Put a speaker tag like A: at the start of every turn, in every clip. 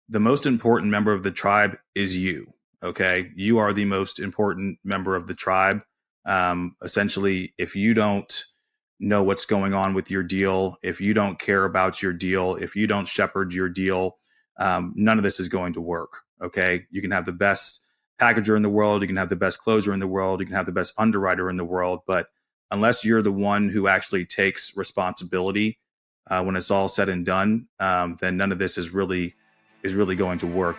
A: the most important member of the tribe is you. Okay. You are the most important member of the tribe. Essentially, if you don't know what's going on with your deal, if you don't care about your deal, if you don't shepherd your deal, none of this is going to work. Okay. You can have the best packager in the world. You can have the best closer in the world. You can have the best underwriter in the world. But unless you're the one who actually takes responsibility when it's all said and done, then none of this is really going to work.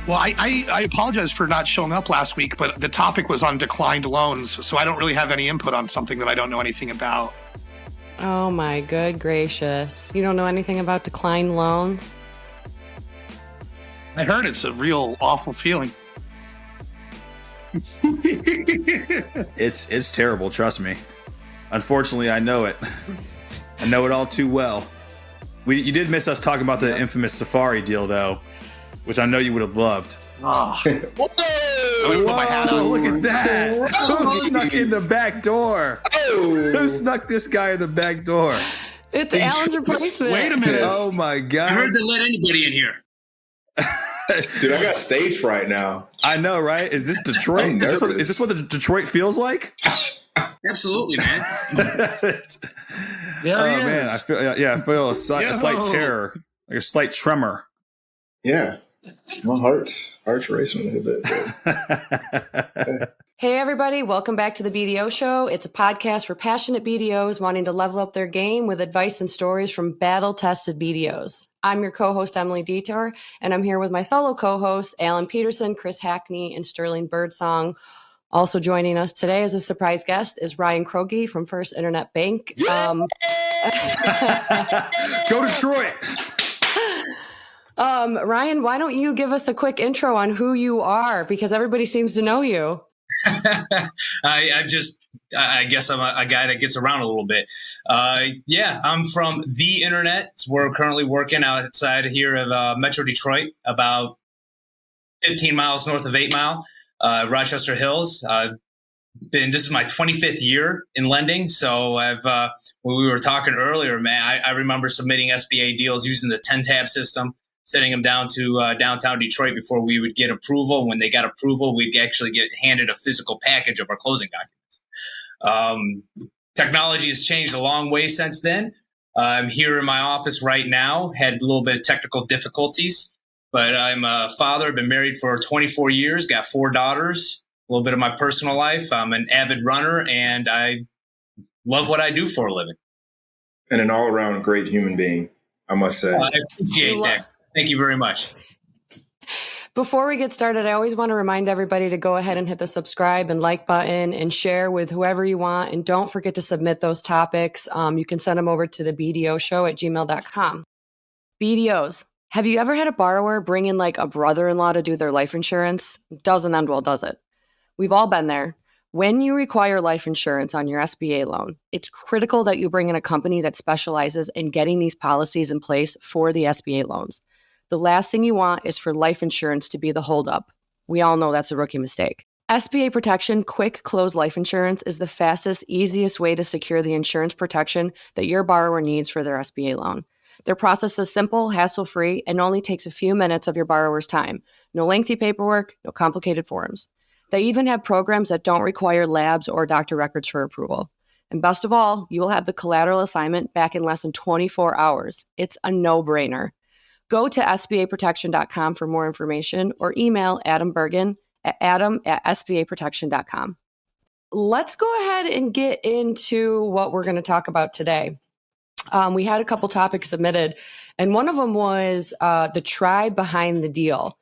B: Well, I apologize for not showing up last week, but the topic was on declined loans, so I don't really have any input on something that I don't know anything about.
C: Oh my good gracious. You don't know anything about declined loans?
B: I heard it's a real awful feeling.
A: It's terrible, trust me. Unfortunately, I know it. I know it all too well. You did miss us talking about the infamous Safari deal, though, which I know you would have loved.
B: Oh.
A: Whoa, look at that. Who snuck in the back door? Who snuck this guy in the back door?
C: It's Alan's replacement.
B: Wait a minute.
A: Oh, my God.
D: I heard they let anybody in here.
E: Dude, I got stage fright now.
A: I know, right? Is this Detroit? Is this what the Detroit feels like?
D: Absolutely, man.
A: Man, I feel a slight terror, like a slight tremor.
E: Yeah, my heart's racing a little bit.
C: Hey, everybody. Welcome back to the BDO Show. It's a podcast for passionate BDOs wanting to level up their game with advice and stories from battle-tested BDOs. I'm your co-host, Emily Detour, and I'm here with my fellow co-hosts, Alan Peterson, Chris Hackney, and Sterling Birdsong. Also joining us today as a surprise guest is Ryan Kroge from First Internet Bank.
A: Go Detroit!
C: Ryan, why don't you give us a quick intro on who you are? Because everybody seems to know you.
D: I guess I'm a guy that gets around a little bit. I'm from the internet. We're currently working outside here of Metro Detroit, about 15 miles north of 8 Mile, Rochester Hills. This is my 25th year in lending. So when we were talking earlier, man, I remember submitting SBA deals using the 10-tab system, sending them down to downtown Detroit before we would get approval. When they got approval, we'd actually get handed a physical package of our closing documents. Technology has changed a long way since then. I'm here in my office right now, had a little bit of technical difficulties, but I'm a father, been married for 24 years, got 4 daughters, a little bit of my personal life. I'm an avid runner, and I love what I do for a living.
E: And an all-around great human being, I must say.
D: I appreciate that. Thank you very much.
C: Before we get started, I always want to remind everybody to go ahead and hit the subscribe and like button and share with whoever you want. And don't forget to submit those topics. You can send them over to the BDO Show at gmail.com. BDOs. Have you ever had a borrower bring in like a brother-in-law to do their life insurance? Doesn't end well, does it? We've all been there. When you require life insurance on your SBA loan, it's critical that you bring in a company that specializes in getting these policies in place for the SBA loans. The last thing you want is for life insurance to be the holdup. We all know that's a rookie mistake. SBA Protection Quick Close Life Insurance is the fastest, easiest way to secure the insurance protection that your borrower needs for their SBA loan. Their process is simple, hassle-free, and only takes a few minutes of your borrower's time. No lengthy paperwork, no complicated forms. They even have programs that don't require labs or doctor records for approval. And best of all, you will have the collateral assignment back in less than 24 hours. It's a no-brainer. Go to sbaprotection.com for more information or email Adam Bergen at adam@sbaprotection.com. Let's go ahead and get into what we're going to talk about today. We had a couple topics submitted, and one of them was the tribe behind the deal.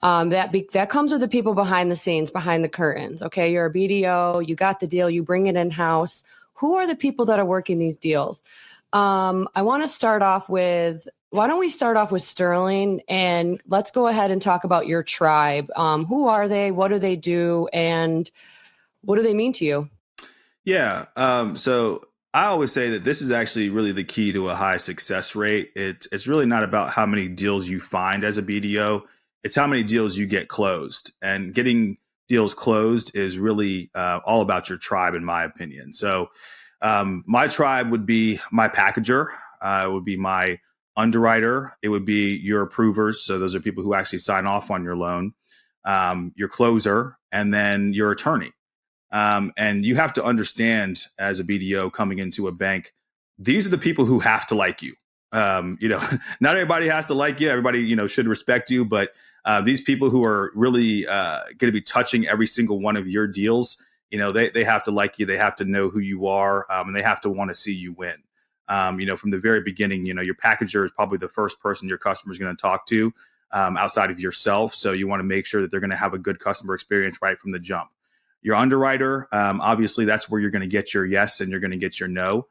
C: That comes with the people behind the scenes, behind the curtains. Okay, you're a BDO, you got the deal, you bring it in-house. Who are the people that are working these deals? I want to start off with, why don't we start off with Sterling, and let's go ahead and talk about your tribe. Who are they? What do they do? And what do they mean to you?
A: Yeah. So I always say that this is actually really the key to a high success rate. It's really not about how many deals you find as a BDO. It's how many deals you get closed. And getting deals closed is really all about your tribe, in my opinion. So my tribe would be my packager, would be my underwriter, it would be your approvers. So those are people who actually sign off on your loan, your closer, and then your attorney. And you have to understand as a BDO coming into a bank, these are the people who have to like you. Not everybody has to like you. Everybody, should respect you. But these people who are really going to be touching every single one of your deals, they have to like you. They have to know who you are, and they have to want to see you win. From the very beginning, your packager is probably the first person your customer is going to talk to outside of yourself. So you want to make sure that they're going to have a good customer experience right from the jump. Your underwriter, obviously, that's where you're going to get your yes and you're going to get your no.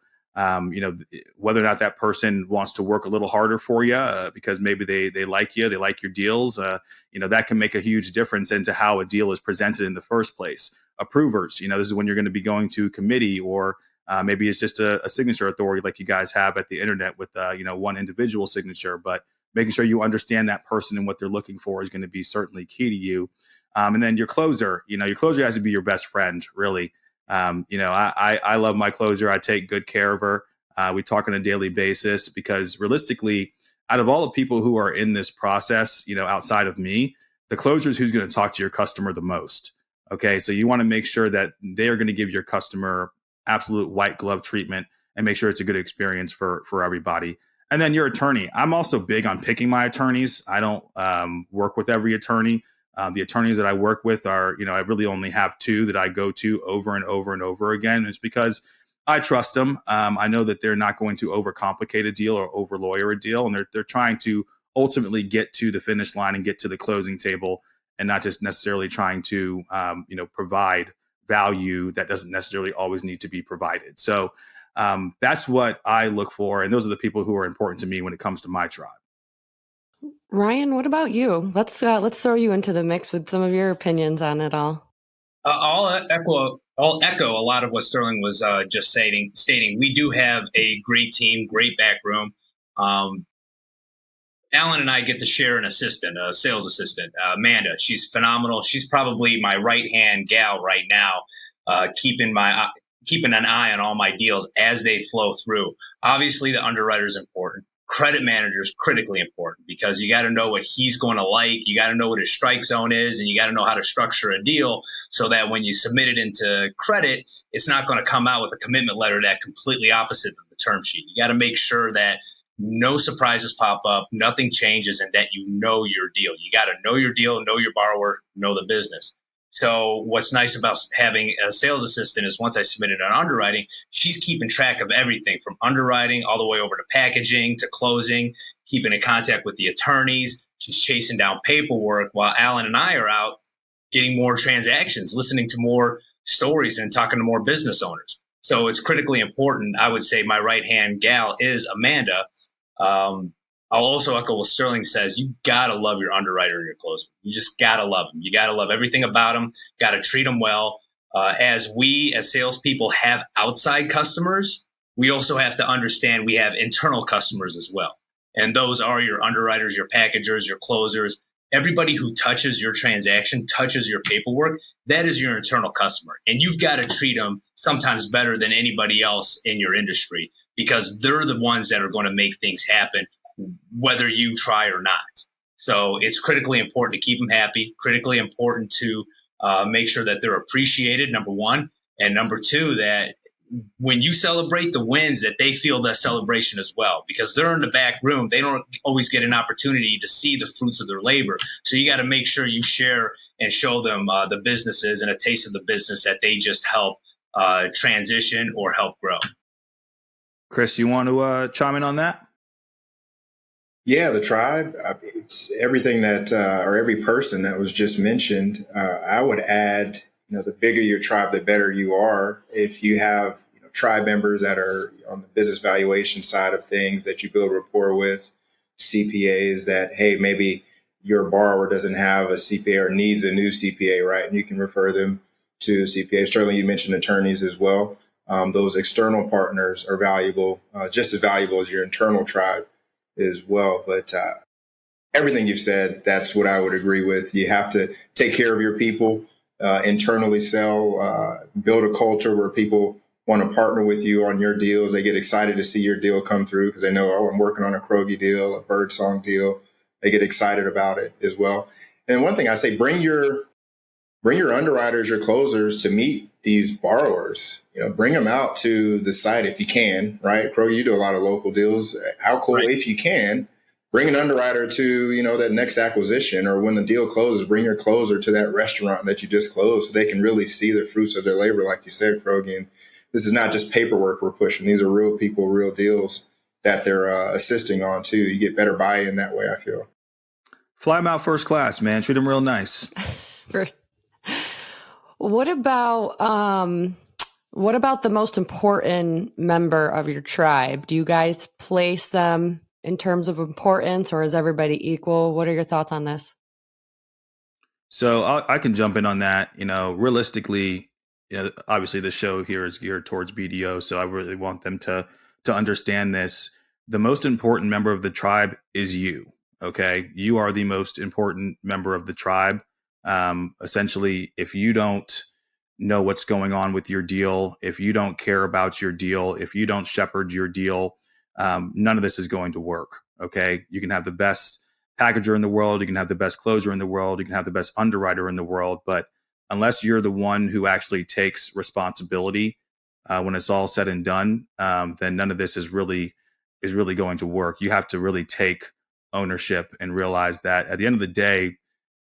A: Whether or not that person wants to work a little harder for you because maybe they like you, they like your deals, that can make a huge difference into how a deal is presented in the first place. Approvers, this is when you're going to be going to committee, or maybe it's just a signature authority like you guys have at the internet with, one individual signature, but making sure you understand that person and what they're looking for is going to be certainly key to you. And then your closer, your closer has to be your best friend, really. I love my closer. I take good care of her. We talk on a daily basis because realistically, out of all the people who are in this process, outside of me, the closer is who's going to talk to your customer the most. Okay. So you want to make sure that they are going to give your customer absolute white glove treatment and make sure it's a good experience for everybody. And then your attorney. I'm also big on picking my attorneys. I don't work with every attorney. The attorneys that I work with are, I really only have two that I go to over and over and over again. And it's because I trust them. I know that they're not going to overcomplicate a deal or over lawyer a deal. And they're trying to ultimately get to the finish line and get to the closing table and not just necessarily trying to, provide value that doesn't necessarily always need to be provided. So that's what I look for. And those are the people who are important to me when it comes to my tribe.
C: Ryan, what about you? Let's throw you into the mix with some of your opinions on it all.
D: I'll echo a lot of what Sterling was just stating. We do have a great team, great backroom. Alan and I get to share an assistant, a sales assistant, Amanda. She's phenomenal. She's probably my right-hand gal right now, keeping an eye on all my deals as they flow through. Obviously, the underwriter is important. Credit manager is critically important because you got to know what he's going to like. You got to know what his strike zone is, and you got to know how to structure a deal so that when you submit it into credit, it's not going to come out with a commitment letter that completely opposite of the term sheet. You got to make sure that no surprises pop up, nothing changes, and that you know your deal. You got to know your deal, know your borrower, know the business. So what's nice about having a sales assistant is once I submitted on underwriting, she's keeping track of everything from underwriting all the way over to packaging to closing, keeping in contact with the attorneys. She's chasing down paperwork while Alan and I are out getting more transactions, listening to more stories and talking to more business owners. So it's critically important. I would say my right-hand gal is Amanda. I'll also echo what Sterling says. You got to love your underwriter and your closer. You just got to love them. You got to love everything about them. Got to treat them well. As salespeople have outside customers, we also have to understand we have internal customers as well. And those are your underwriters, your packagers, your closers. Everybody who touches your transaction, touches your paperwork, that is your internal customer. And you've got to treat them sometimes better than anybody else in your industry because they're the ones that are going to make things happen, whether you try or not. So it's critically important to keep them happy, critically important to make sure that they're appreciated, number one. And number two, that when you celebrate the wins, that they feel that celebration as well, because they're in the back room. They don't always get an opportunity to see the fruits of their labor. So you got to make sure you share and show them the businesses and a taste of the business that they just help transition or help grow.
A: Chris, you want to chime in on that?
E: Yeah, the tribe, it's everything that, or every person that was just mentioned. I would add, the bigger your tribe, the better you are. If you have tribe members that are on the business valuation side of things that you build rapport with, CPAs that, hey, maybe your borrower doesn't have a CPA or needs a new CPA, right? And you can refer them to CPA. Sterling, you mentioned attorneys as well. Those external partners are valuable, just as valuable as your internal tribe as well. But everything you've said, that's what I would agree with. You have to take care of your people, internally sell, build a culture where people want to partner with you on your deals. They get excited to see your deal come through because they know, oh, I'm working on a Krogi deal, a Birdsong deal. They get excited about it as well. And one thing I say, bring your underwriters, your closers to meet these borrowers. Bring them out to the site if you can, right? Krogi, you do a lot of local deals. How cool, right, if you can, bring an underwriter to, that next acquisition, or when the deal closes, bring your closer to that restaurant that you just closed so they can really see the fruits of their labor, like you said, Krogi. And this is not just paperwork we're pushing. These are real people, real deals that they're assisting on too. You get better buy-in that way, I feel.
A: Fly them out first class, man. Treat them real nice.
C: What about the most important member of your tribe? Do you guys place them in terms of importance, or is everybody equal? What are your thoughts on this?
A: So I can jump in on that. Realistically, obviously the show here is geared towards BDO, so I really want them to understand this. The most important member of the tribe is you. Okay, you are the most important member of the tribe. Essentially, if you don't know what's going on with your deal, if you don't care about your deal, if you don't shepherd your deal, none of this is going to work. Okay, you can have the best packager in the world, you can have the best closer in the world, you can have the best underwriter in the world, but unless you're the one who actually takes responsibility when it's all said and done, then none of this is really going to work. You have to really take ownership and realize that at the end of the day,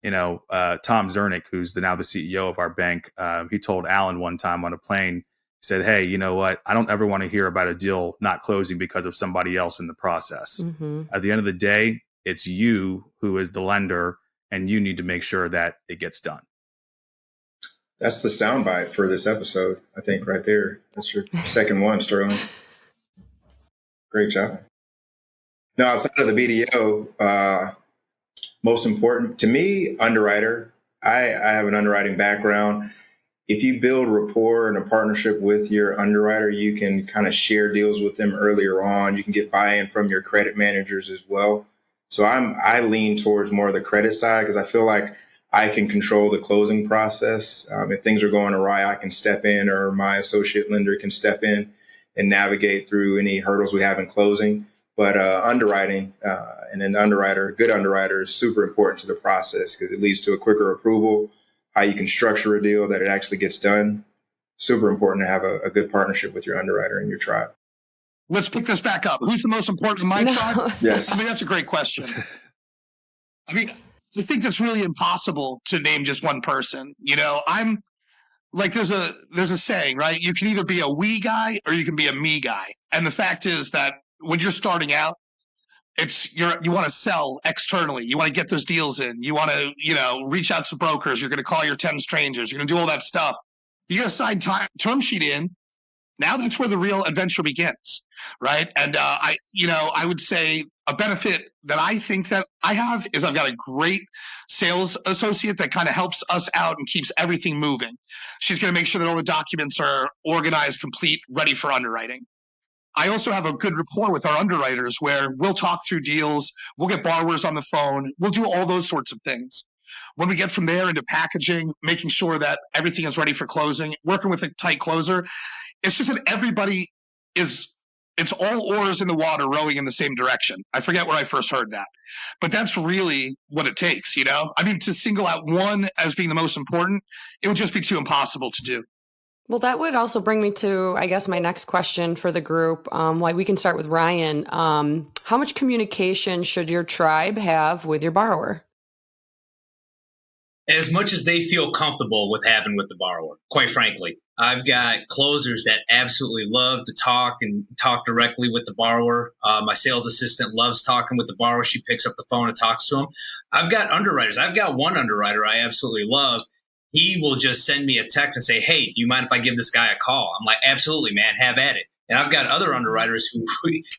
A: Tom Zernick, who's now the CEO of our bank, he told Alan one time on a plane, he said, hey, you know what? I don't ever want to hear about a deal not closing because of somebody else in the process. Mm-hmm. At the end of the day, it's you who is the lender, and you need to make sure that it gets done.
E: That's the soundbite for this episode, I think, right there. That's your second one, Sterling. Great job. Now, outside of the BDO, most important to me, underwriter. I have an underwriting background. If you build rapport and a partnership with your underwriter, you can kind of share deals with them earlier on. You can get buy-in from your credit managers as well. So I lean towards more of the credit side because I feel like I can control the closing process. If things are going awry, I can step in, or my associate lender can step in and navigate through any hurdles we have in closing. But underwriting and an underwriter, good underwriter, is super important to the process because it leads to a quicker approval, how you can structure a deal that it actually gets done. Super important to have a good partnership with your underwriter and your tribe.
B: Let's pick this back up. Who's the most important in my tribe?
E: Yes.
B: I mean, that's a great question. I mean, I think that's really impossible to name just one person. I'm like, there's a saying, right? You can either be a we guy or you can be a me guy. And the fact is that when you're starting out, you want to sell externally. You want to get those deals in. You want to, reach out to brokers. You're going to call your 10 strangers. You're going to do all that stuff. You got to sign term sheet in. Now that's where the real adventure begins, right? And I would say a benefit that I think that I have is I've got a great sales associate that kind of helps us out and keeps everything moving. She's going to make sure that all the documents are organized, complete, ready for underwriting. I also have a good rapport with our underwriters where we'll talk through deals, we'll get borrowers on the phone, we'll do all those sorts of things. When we get from there into packaging, making sure that everything is ready for closing, working with a tight closer, it's just that everybody it's all oars in the water rowing in the same direction. I forget where I first heard that, but that's really what it takes, I mean, to single out one as being the most important, it would just be too impossible to do.
C: Well, that would also bring me to, I guess, my next question for the group. We can start with Ryan. How much communication should your tribe have with your borrower?
D: As much as they feel comfortable with having with the borrower, quite frankly. I've got closers that absolutely love to talk directly with the borrower. My sales assistant loves talking with the borrower. She picks up the phone and talks to him. I've got underwriters. I've got one underwriter I absolutely love. He will just send me a text and say, hey, do you mind if I give this guy a call? I'm like, absolutely, man, have at it. And I've got other underwriters who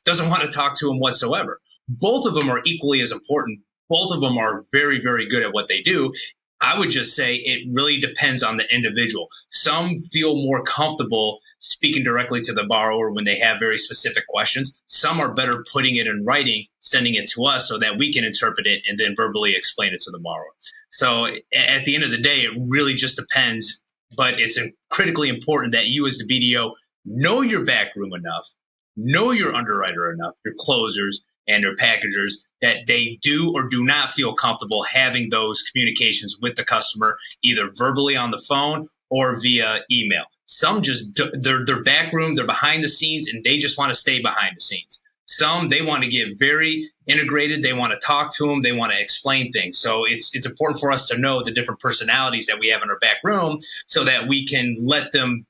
D: doesn't want to talk to him whatsoever. Both of them are equally as important. Both of them are very, very good at what they do. I would just say it really depends on the individual. Some feel more comfortable speaking directly to the borrower when they have very specific questions. Some are better putting it in writing, sending it to us so that we can interpret it and then verbally explain it to the borrower. So at the end of the day, it really just depends. But it's critically important that you as the BDO know your backroom enough, know your underwriter enough, your closers and your packagers, that they do or do not feel comfortable having those communications with the customer, either verbally on the phone or via email. Some just, they're backroom, they're behind the scenes, and they just want to stay behind the scenes. Some, they want to get very integrated. They want to talk to them. They want to explain things. So it's important for us to know the different personalities that we have in our back room so that we can let them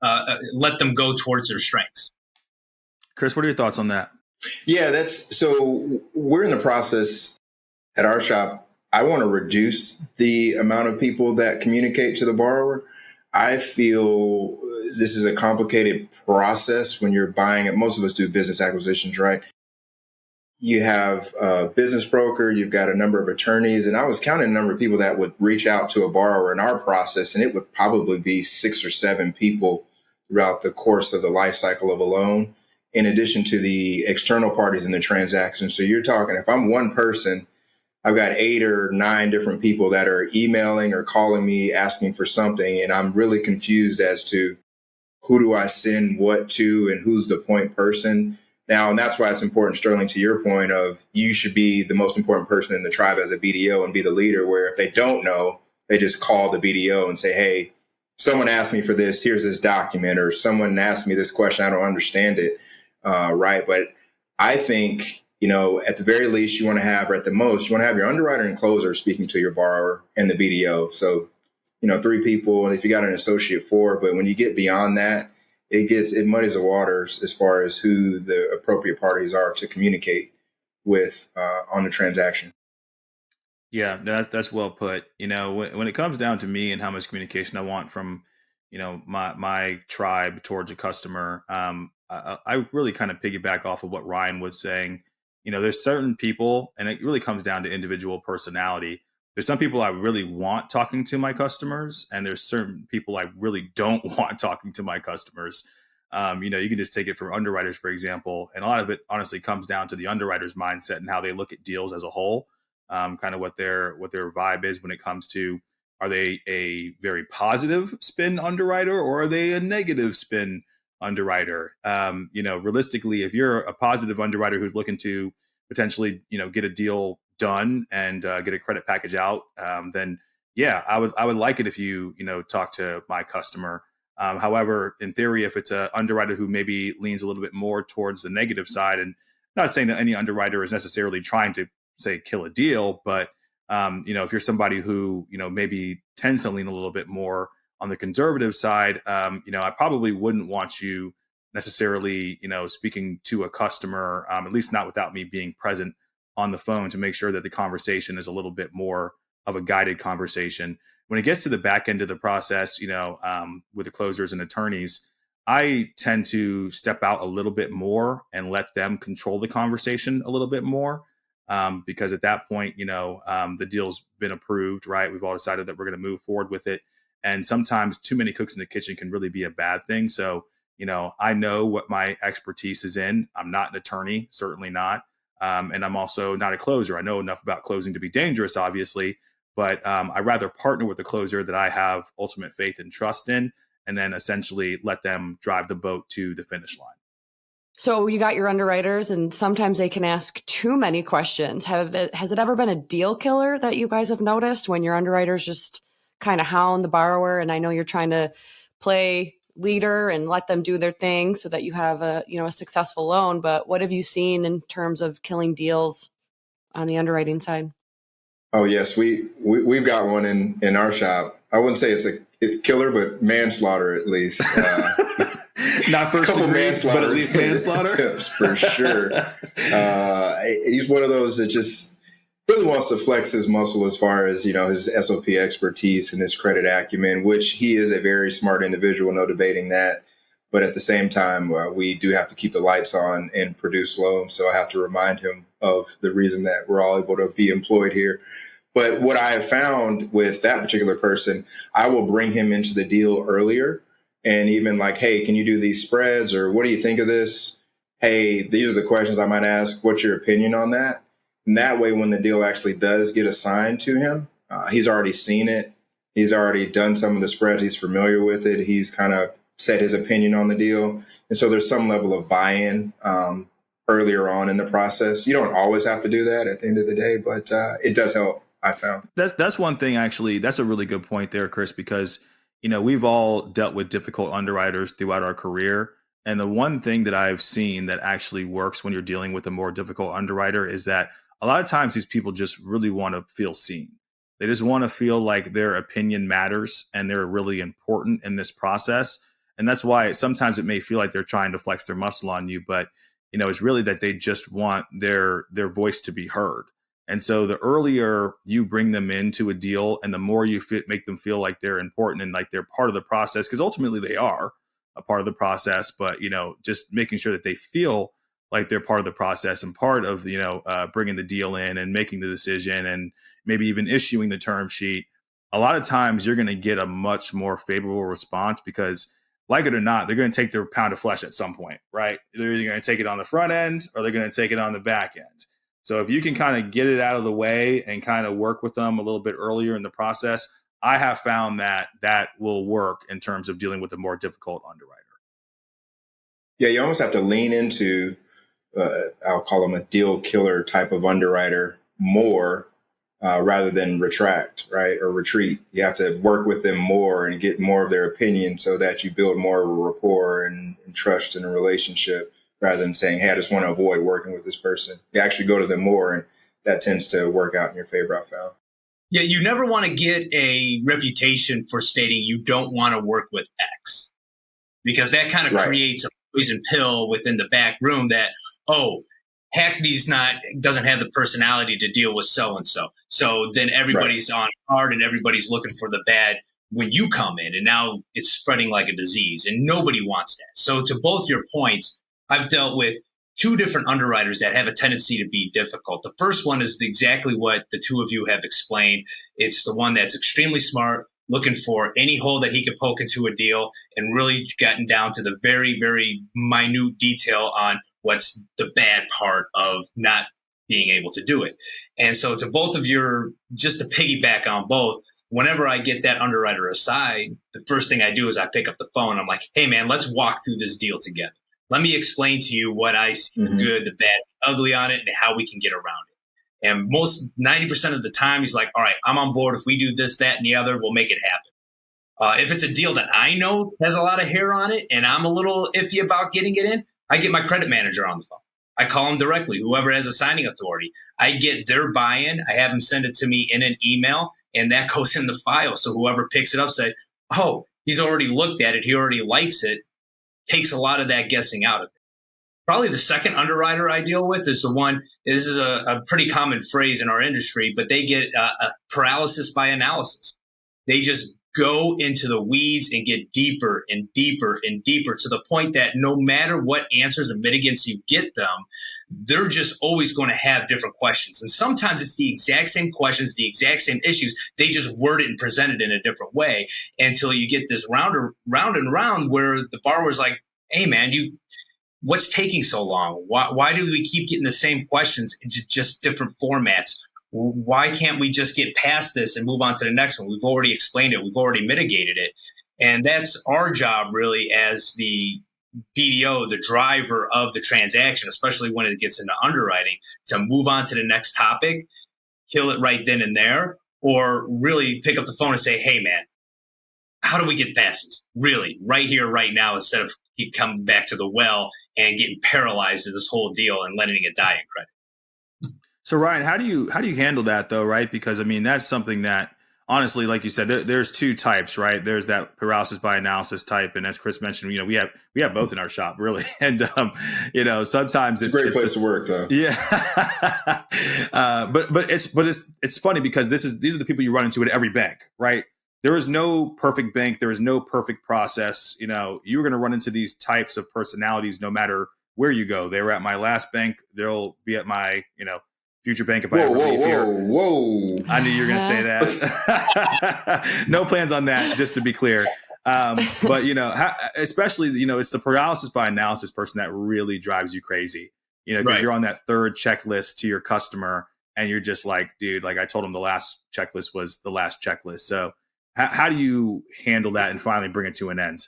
D: go towards their strengths.
A: Chris, what are your thoughts on that?
E: Yeah, so we're in the process at our shop. I want to reduce the amount of people that communicate to the borrower. I feel this is a complicated process when you're buying it. Most of us do business acquisitions, right? You have a business broker, you've got a number of attorneys, and I was counting the number of people that would reach out to a borrower in our process, and it would probably be 6 or 7 people throughout the course of the life cycle of a loan, in addition to the external parties in the transaction. So you're talking, if I'm one person, I've got 8 or 9 different people that are emailing or calling me asking for something, and I'm really confused as to who do I send what to and who's the point person. Now, and that's why it's important, Sterling, to your point of you should be the most important person in the tribe as a BDO and be the leader, where if they don't know, they just call the BDO and say, hey, someone asked me for this, here's this document, or someone asked me this question, I don't understand it, right? But I think, at the very least, you want to have, or at the most, you want to have your underwriter and closer speaking to your borrower and the BDO. So, 3 people, and if you got an associate, 4, but when you get beyond that, it muddies the waters as far as who the appropriate parties are to communicate with on the transaction.
A: Yeah, that's well put. When it comes down to me and how much communication I want from, my tribe towards a customer, I really kind of piggyback off of what Ryan was saying. There's certain people, and it really comes down to individual personality. There's some people I really want talking to my customers, and there's certain people I really don't want talking to my customers. You can just take it from underwriters, for example, and a lot of it honestly comes down to the underwriter's mindset and how they look at deals as a whole, kind of what their vibe is when it comes to, are they a very positive spin underwriter or are they a negative spin underwriter? Realistically, if you're a positive underwriter who's looking to potentially, get a deal done and get a credit package out, then yeah, I would like it if you talk to my customer. However, in theory, if it's an underwriter who maybe leans a little bit more towards the negative side, and not saying that any underwriter is necessarily trying to say kill a deal, but if you're somebody who maybe tends to lean a little bit more on the conservative side, I probably wouldn't want you necessarily speaking to a customer, at least not without me being present on the phone, to make sure that the conversation is a little bit more of a guided conversation. When it gets to the back end of the process, with the closers and attorneys, I tend to step out a little bit more and let them control the conversation a little bit more. Because at that point, the deal's been approved, right? We've all decided that we're going to move forward with it. And sometimes too many cooks in the kitchen can really be a bad thing. So, I know what my expertise is in. I'm not an attorney, certainly not. And I'm also not a closer. I know enough about closing to be dangerous, obviously, but I'd rather partner with a closer that I have ultimate faith and trust in, and then essentially let them drive the boat to the finish line.
C: So you got your underwriters, and sometimes they can ask too many questions. Has it ever been a deal killer that you guys have noticed when your underwriters just kind of hound the borrower? And I know you're trying to play leader and let them do their thing so that you have a successful loan. But what have you seen in terms of killing deals on the underwriting side?
E: Oh yes, we've got one in our shop. I wouldn't say it's killer, but manslaughter at least.
A: Not first degree, but at least manslaughter
E: for sure. He's one of those that just really wants to flex his muscle as far as his SOP expertise and his credit acumen, which he is a very smart individual, no debating that. But at the same time, we do have to keep the lights on and produce loans. So I have to remind him of the reason that we're all able to be employed here. But what I have found with that particular person, I will bring him into the deal earlier. And even like, hey, can you do these spreads? Or what do you think of this? Hey, these are the questions I might ask. What's your opinion on that? And that way, when the deal actually does get assigned to him, he's already seen it. He's already done some of the spreads. He's familiar with it. He's kind of said his opinion on the deal. And so there's some level of buy-in earlier on in the process. You don't always have to do that at the end of the day, but it does help, I found.
A: That's one thing, actually. That's a really good point there, Chris, because, we've all dealt with difficult underwriters throughout our career. And the one thing that I've seen that actually works when you're dealing with a more difficult underwriter is that a lot of times these people just really want to feel seen. They just want to feel like their opinion matters and they're really important in this process. And that's why sometimes it may feel like they're trying to flex their muscle on you, but it's really that they just want their voice to be heard. And so the earlier you bring them into a deal and the more you make them feel like they're important and like they're part of the process, because ultimately they are a part of the process, but, just making sure that they feel like they're part of the process and part of, bringing the deal in and making the decision and maybe even issuing the term sheet. A lot of times you're going to get a much more favorable response because, like it or not, they're going to take their pound of flesh at some point, right? They're either going to take it on the front end or they're going to take it on the back end. So if you can kind of get it out of the way and kind of work with them a little bit earlier in the process, I have found that will work in terms of dealing with a more difficult underwriter.
E: Yeah, you almost have to lean into, I'll call them a deal killer type of underwriter more rather than retract, right? Or retreat. You have to work with them more and get more of their opinion so that you build more of a rapport and trust in a relationship rather than saying, hey, I just want to avoid working with this person. You actually go to them more, and that tends to work out in your favor, I found.
D: Yeah, you never want to get a reputation for stating you don't want to work with X, because that kind of creates a poison pill within the back room that, Hackney's doesn't have the personality to deal with so-and-so. So then everybody's on guard and everybody's looking for the bad when you come in, and now it's spreading like a disease and nobody wants that. So to both your points, I've dealt with two different underwriters that have a tendency to be difficult. The first one is exactly what the two of you have explained. It's the one that's extremely smart, looking for any hole that he could poke into a deal and really gotten down to the very, very minute detail on what's the bad part of not being able to do it. And so to both of your, just to piggyback on both, whenever I get that underwriter aside, the first thing I do is I pick up the phone. I'm like, hey man, let's walk through this deal together. Let me explain to you what I see, the good, the bad, the ugly on it, and how we can get around it. And 90% of the time, he's like, all right, I'm on board. If we do this, that, and the other, we'll make it happen. If it's a deal that I know has a lot of hair on it and I'm a little iffy about getting it in, I get my credit manager on the phone. I call him directly, whoever has a signing authority. I get their buy-in. I have them send it to me in an email, and that goes in the file. So whoever picks it up said, oh, he's already looked at it. He already likes it. Takes a lot of that guessing out of it. Probably the second underwriter I deal with is the one, this is a pretty common phrase in our industry, but they get a paralysis by analysis. They just go into the weeds and get deeper and deeper and deeper to the point that no matter what answers and mitigants you get them, they're just always going to have different questions. And sometimes it's the exact same questions, the exact same issues. They just word it and present it in a different way until you get this round and round where the borrower's like, hey man, what's taking so long? Why do we keep getting the same questions in just different formats? Why can't we just get past this and move on to the next one? We've already explained it. We've already mitigated it. And that's our job really as the BDO, the driver of the transaction, especially when it gets into underwriting, to move on to the next topic, kill it right then and there, or really pick up the phone and say, hey man, how do we get past this? Really, right here, right now, instead of keep coming back to the well and getting paralyzed in this whole deal and letting it die in credit.
A: So Ryan, how do you handle that though, right? Because I mean, that's something that honestly, like you said, there's two types, right? There's that paralysis by analysis type, and as Chris mentioned, we have both in our shop, really. And sometimes
E: it's a great place to work, though.
A: Yeah, but it's funny because these are the people you run into at every bank, right? There is no perfect bank. There is no perfect process. You're going to run into these types of personalities no matter where you go. They were at my last bank. They'll be at my future bank if I ever leave here.
E: Whoa.
A: I knew you were going to say that. No plans on that, just to be clear. But, especially, it's the paralysis by analysis person that really drives you crazy, because you're on that third checklist to your customer and you're just like, dude, like I told him the last checklist was the last checklist. So how do you handle that and finally bring it to an end?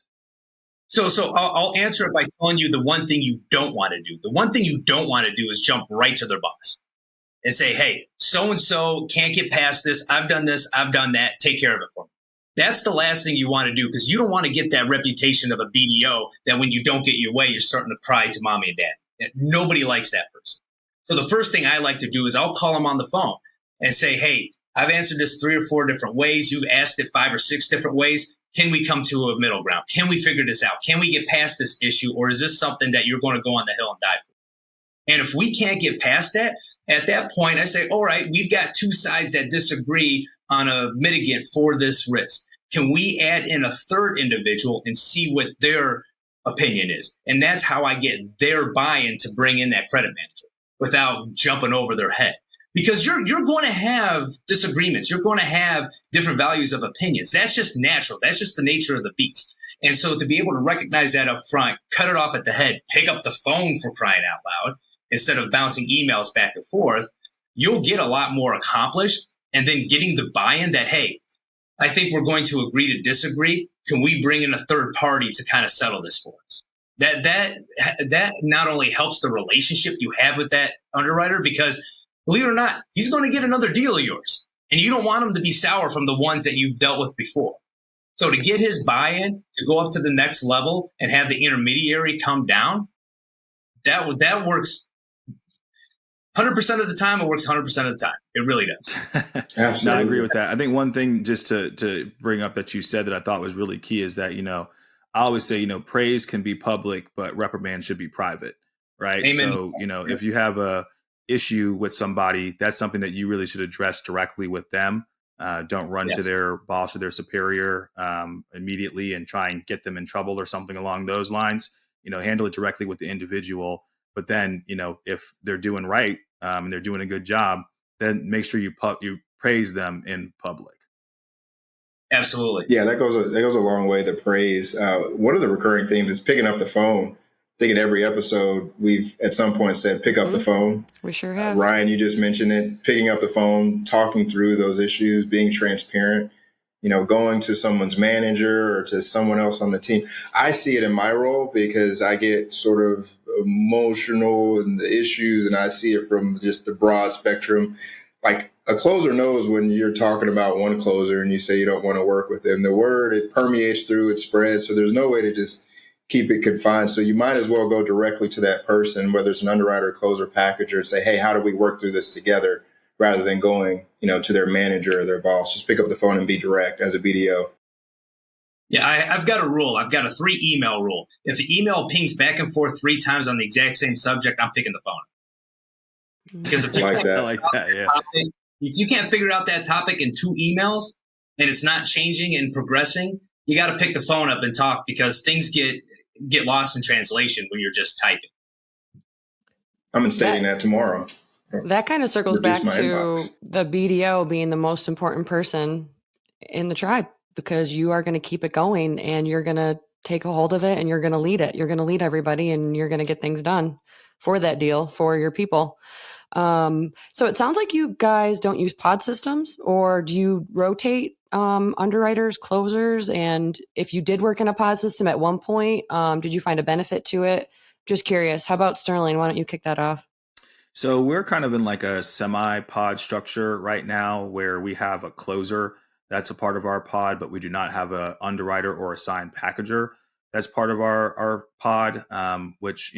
D: So I'll answer it by telling you the one thing you don't want to do. The one thing you don't want to do is jump right to their boss and say, hey, so-and-so can't get past this. I've done this. I've done that. Take care of it for me. That's the last thing you want to do, because you don't want to get that reputation of a BDO that when you don't get your way, you're starting to cry to mommy and dad. Nobody likes that person. So the first thing I like to do is I'll call them on the phone and say, hey, I've answered this 3 or 4 different ways. You've asked it 5 or 6 different ways. Can we come to a middle ground? Can we figure this out? Can we get past this issue? Or is this something that you're going to go on the hill and die for? And if we can't get past that, at that point, I say, all right, we've got 2 sides that disagree on a mitigant for this risk. Can we add in a third individual and see what their opinion is? And that's how I get their buy-in to bring in that credit manager without jumping over their head. Because you're going to have disagreements. You're going to have different values of opinions. That's just natural. That's just the nature of the beast. And so to be able to recognize that up front, cut it off at the head, pick up the phone for crying out loud, instead of bouncing emails back and forth, you'll get a lot more accomplished. And then getting the buy-in that, hey, I think we're going to agree to disagree. Can we bring in a third party to kind of settle this for us? That not only helps the relationship you have with that underwriter, because believe it or not, he's going to get another deal of yours. And you don't want him to be sour from the ones that you've dealt with before. So to get his buy-in, to go up to the next level and have the intermediary come down, that works 100% of the time. It works 100% of the time. It really does.
E: Absolutely.
A: No, I agree with that. I think one thing just to bring up that you said that I thought was really key is that, I always say, praise can be public, but reprimand should be private, right?
D: Amen.
A: So, if you have a issue with somebody, that's something that you really should address directly with them. Don't run to their boss or their superior immediately and try and get them in trouble or something along those lines. Handle it directly with the individual. But then, if they're doing right and they're doing a good job, then make sure you praise them in public.
D: Absolutely.
E: Yeah, that goes a long way, the praise. One of the recurring themes is picking up the phone. I think in every episode, we've at some point said, pick up the phone.
C: We sure have.
E: Ryan, you just mentioned it, picking up the phone, talking through those issues, being transparent, going to someone's manager or to someone else on the team. I see it in my role because I get sort of emotional in the issues, and I see it from just the broad spectrum. Like a closer knows when you're talking about one closer and you say you don't want to work with them. The word, it permeates through, it spreads. So there's no way to just keep it confined. So you might as well go directly to that person, whether it's an underwriter, closer, packager, and say, hey, how do we work through this together? Rather than going, to their manager or their boss. Just pick up the phone and be direct as a BDO.
D: Yeah, I've got a rule. I've got a 3 email rule. If the email pings back and forth 3 times on the exact same subject, I'm picking the phone. Because if you
E: like that.
A: I like that, yeah.
D: Topic, if you can't figure out that topic in 2 emails and it's not changing and progressing, you got to pick the phone up and talk, because things get lost in translation when you're just typing.
E: I'm instating that tomorrow.
C: That kind of circles back
E: my
C: to
E: inbox.
C: the BDO being the most important person in the tribe, because you are going to keep it going and you're going to take a hold of it and you're going to lead it. You're going to lead everybody and you're going to get things done for that deal, for your people. So it sounds like you guys don't use pod systems, or do you rotate underwriters, closers? And if you did work in a pod system at one point, did you find a benefit to it? Just curious. How about Sterling? Why don't you kick that off?
A: So we're kind of in like a semi-pod structure right now, where we have a closer that's a part of our pod, but we do not have a underwriter or assigned packager that's part of our pod, which,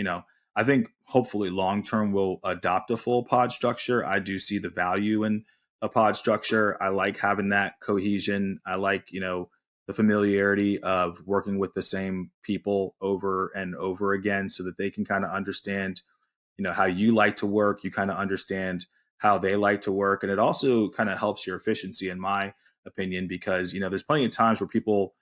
A: I think hopefully long-term we'll adopt a full pod structure. I do see the value in a pod structure. I like having that cohesion. I like, the familiarity of working with the same people over and over again, so that they can kind of understand, how you like to work. You kind of understand how they like to work. And it also kind of helps your efficiency, in my opinion, because, there's plenty of times where people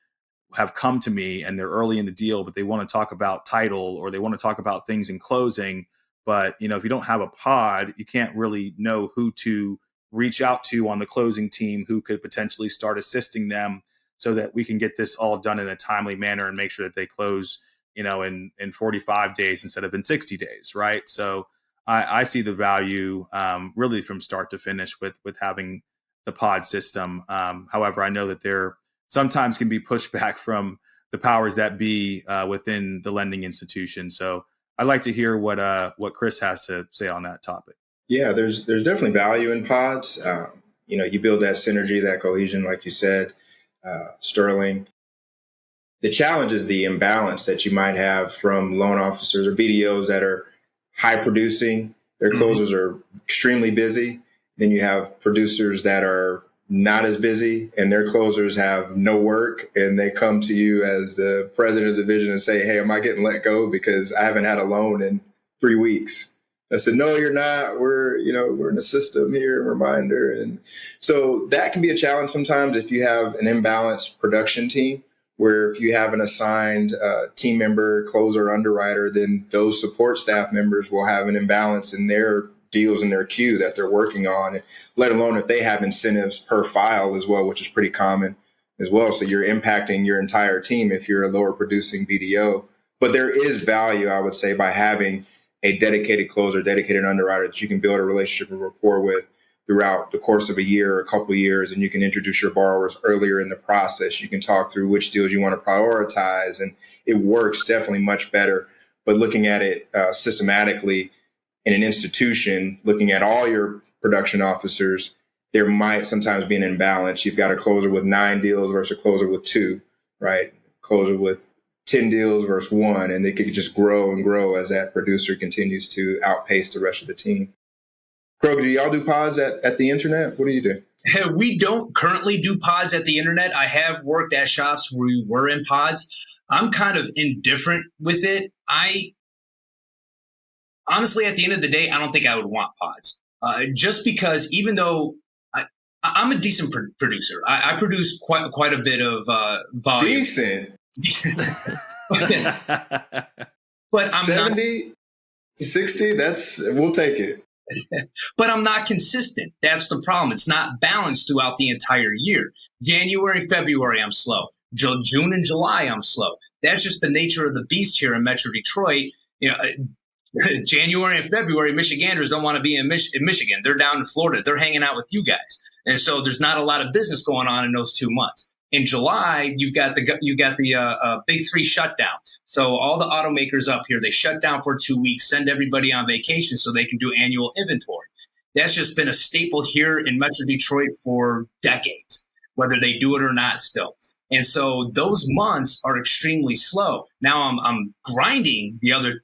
A: have come to me and they're early in the deal, but they want to talk about title or they want to talk about things in closing. But, if you don't have a pod, you can't really know who to reach out to on the closing team, who could potentially start assisting them, so that we can get this all done in a timely manner and make sure that they close, in 45 days instead of in 60 days. Right. So I see the value really from start to finish with having the pod system. However, I know that there sometimes can be pushback from the powers that be within the lending institution. So I'd like to hear what Chris has to say on that topic.
E: Yeah, there's definitely value in pods. You build that synergy, that cohesion, like you said, Sterling. The challenge is the imbalance that you might have from loan officers or BDOs that are high producing. Their closers are extremely busy. Then you have producers that are not as busy and their closers have no work, and they come to you as the president of the division and say, "Hey, am I getting let go because I haven't had a loan in 3 weeks?" I said, "No, you're not. We're in the system here, reminder." And so that can be a challenge sometimes if you have an imbalanced production team, where if you have an assigned team member, closer, underwriter, then those support staff members will have an imbalance in their deals in their queue that they're working on, let alone if they have incentives per file as well, which is pretty common as well. So you're impacting your entire team if you're a lower producing BDO. But there is value, I would say, by having a dedicated closer, dedicated underwriter that you can build a relationship and rapport with throughout the course of a year or a couple of years, and you can introduce your borrowers earlier in the process. You can talk through which deals you want to prioritize, and it works definitely much better. But looking at it systematically in an institution, looking at all your production officers, there might sometimes be an imbalance. You've got a closer with 9 deals versus a closer with 2, right? Closer with 10 deals versus 1, and they could just grow and grow as that producer continues to outpace the rest of the team. Kroger, do y'all do pods at the internet? What do you do?
D: We don't currently do pods at the internet. I have worked at shops where we were in pods. I'm kind of indifferent with it. Honestly, at the end of the day, I don't think I would want pods. Just because even though I'm a decent producer, I produce quite a bit of volume.
E: Decent?
D: But I'm
E: 70, 60, we'll take it.
D: But I'm not consistent. That's the problem. It's not balanced throughout the entire year. January, February, I'm slow. June and July, I'm slow. That's just the nature of the beast here in Metro Detroit. January and February, Michiganders don't want to be in Michigan. They're down in Florida. They're hanging out with you guys. And so there's not a lot of business going on in those 2 months. In July, you've got the big 3 shutdown. So all the automakers up here, they shut down for 2 weeks, send everybody on vacation so they can do annual inventory. That's just been a staple here in Metro Detroit for decades, whether they do it or not still. And so those months are extremely slow. Now I'm grinding the other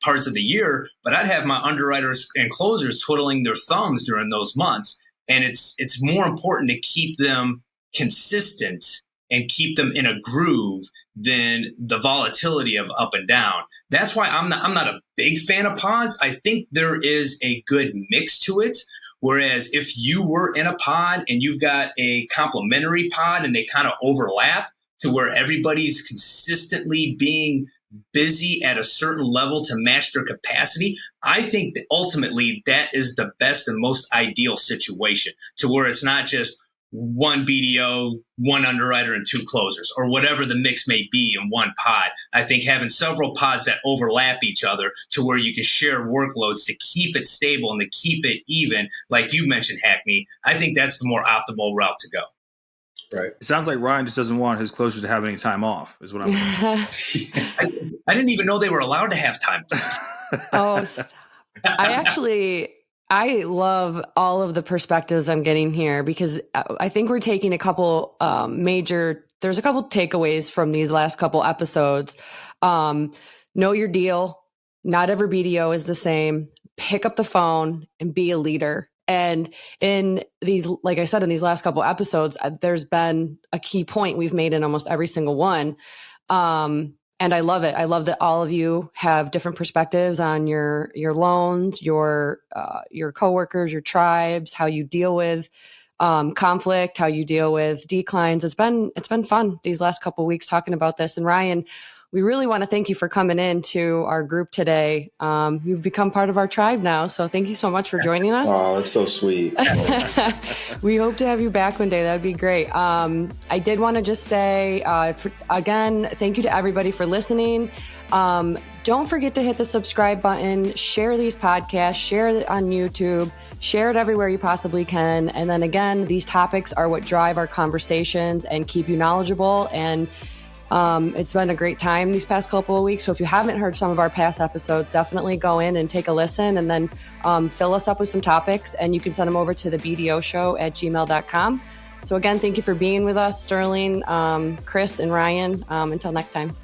D: parts of the year, but I'd have my underwriters and closers twiddling their thumbs during those months. And it's more important to keep them consistent and keep them in a groove than the volatility of up and down. That's why I'm not a big fan of pods. I think there is a good mix to it. Whereas if you were in a pod and you've got a complementary pod and they kind of overlap to where everybody's consistently being busy at a certain level to match their capacity, I think that ultimately that is the best and most ideal situation, to where it's not just one BDO, one underwriter, and 2 closers, or whatever the mix may be in one pod. I think having several pods that overlap each other to where you can share workloads to keep it stable and to keep it even, like you mentioned, Hackney, I think that's the more optimal route to go.
E: Right.
A: It sounds like Ryan just doesn't want his closers to have any time off, is what I'm
D: I didn't even know they were allowed to have time.
C: I love all of the perspectives I'm getting here, because I think we're taking a couple there's a couple takeaways from these last couple episodes. Know your deal. Not every BDO is the same. Pick up the phone and be a leader. And in these, like I said, in these last couple episodes, there's been a key point we've made in almost every single one. And I love it. I love that all of you have different perspectives on your loans, your coworkers, your tribes, how you deal with conflict, how you deal with declines. It's been fun these last couple of weeks talking about this. And Ryan, we really want to thank you for coming into our group today. You've become part of our tribe now, so thank you so much for joining us.
E: Oh, that's so sweet.
C: We hope to have you back one day. That would be great. I did want to just say, again, thank you to everybody for listening. Don't forget to hit the subscribe button, share these podcasts, share it on YouTube, share it everywhere you possibly can. And then again, these topics are what drive our conversations and keep you knowledgeable and It's been a great time these past couple of weeks. So if you haven't heard some of our past episodes, definitely go in and take a listen, and then fill us up with some topics, and you can send them over to the BDO Show at gmail.com. So again, thank you for being with us, Sterling, Chris, and Ryan. Until next time.